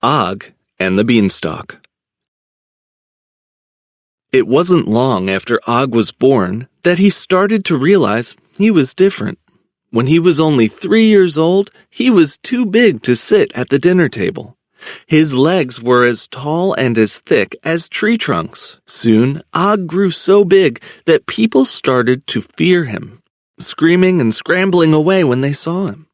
Og and the Beanstalk. It wasn't long after Og was born that he started to realize he was different. When he was only 3 years old, he was too big to sit at the dinner table. His legs were as tall and as thick as tree trunks. Soon, Og grew so big that people started to fear him, screaming and scrambling away when they saw him.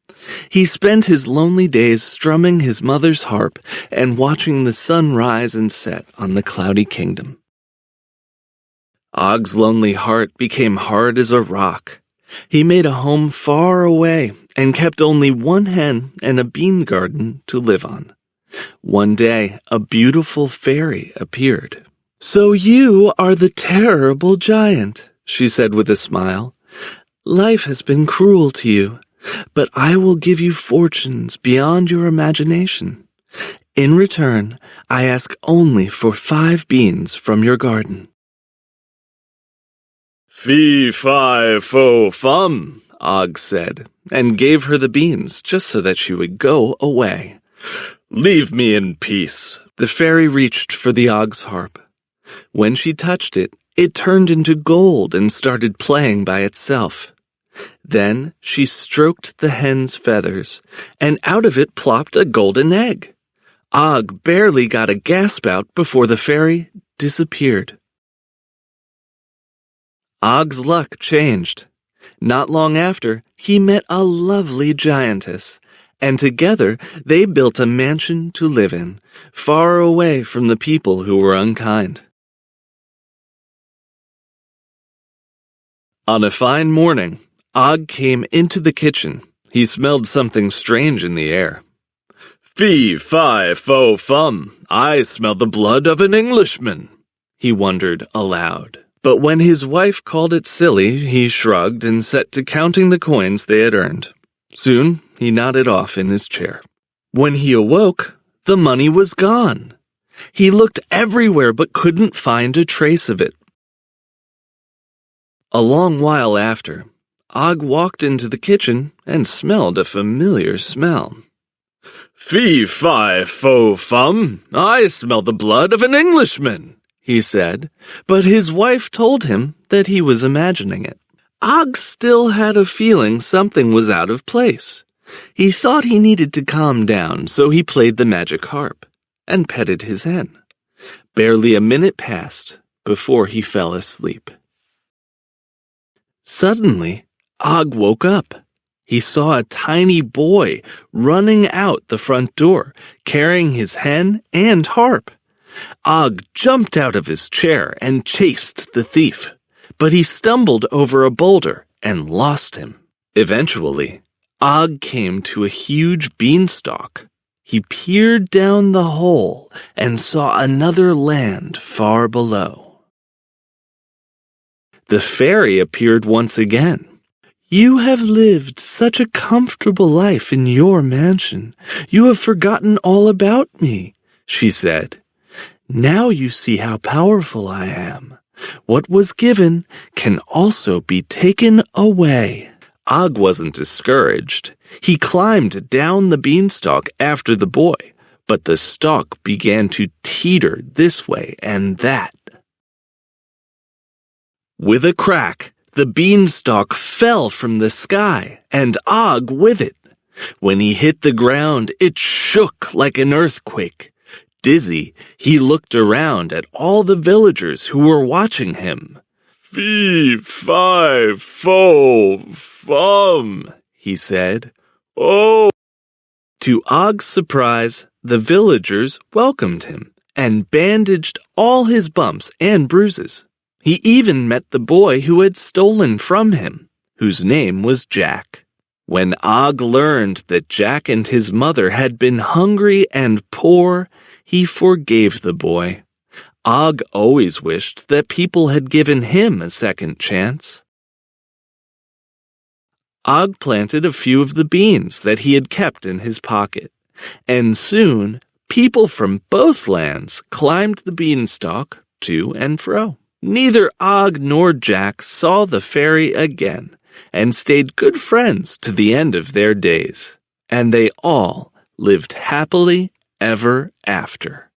He spent his lonely days strumming his mother's harp and watching the sun rise and set on the cloudy kingdom. Og's lonely heart became hard as a rock. He made a home far away and kept only one hen and a bean garden to live on. One day, a beautiful fairy appeared. "So you are the terrible giant," she said with a smile. "Life has been cruel to you, but I will give you fortunes beyond your imagination. In return, I ask only for 5 beans from your garden." "Fee, fi, fo, fum," Og said, and gave her the beans just so that she would go away. "Leave me in peace." The fairy reached for the Og's harp. When she touched it, it turned into gold and started playing by itself. Then she stroked the hen's feathers, and out of it plopped a golden egg. Og barely got a gasp out before the fairy disappeared. Og's luck changed. Not long after, he met a lovely giantess, and together they built a mansion to live in, far away from the people who were unkind. On a fine morning, Og came into the kitchen. He smelled something strange in the air. "Fee, fi, fo, fum, I smell the blood of an Englishman," he wondered aloud. But when his wife called it silly, he shrugged and set to counting the coins they had earned. Soon, he nodded off in his chair. When he awoke, the money was gone. He looked everywhere but couldn't find a trace of it. A long while after, Og walked into the kitchen and smelled a familiar smell. "Fee, fi, fo, fum, I smell the blood of an Englishman," he said, but his wife told him that he was imagining it. Og still had a feeling something was out of place. He thought he needed to calm down, so he played the magic harp and petted his hen. Barely a minute passed before he fell asleep. Suddenly, Og woke up. He saw a tiny boy running out the front door, carrying his hen and harp. Og jumped out of his chair and chased the thief, but he stumbled over a boulder and lost him. Eventually, Og came to a huge beanstalk. He peered down the hole and saw another land far below. The fairy appeared once again. "You have lived such a comfortable life in your mansion. You have forgotten all about me," she said. "Now you see how powerful I am. What was given can also be taken away." Og wasn't discouraged. He climbed down the beanstalk after the boy, but the stalk began to teeter this way and that. With a crack, the beanstalk fell from the sky, and Og with it. When he hit the ground, it shook like an earthquake. Dizzy, he looked around at all the villagers who were watching him. "Fee, fi, fo, fum," he said. "Oh!" To Og's surprise, the villagers welcomed him and bandaged all his bumps and bruises. He even met the boy who had stolen from him, whose name was Jack. When Og learned that Jack and his mother had been hungry and poor, he forgave the boy. Og always wished that people had given him a second chance. Og planted a few of the beans that he had kept in his pocket, and soon people from both lands climbed the beanstalk to and fro. Neither Og nor Jack saw the fairy again, and stayed good friends to the end of their days, and they all lived happily ever after.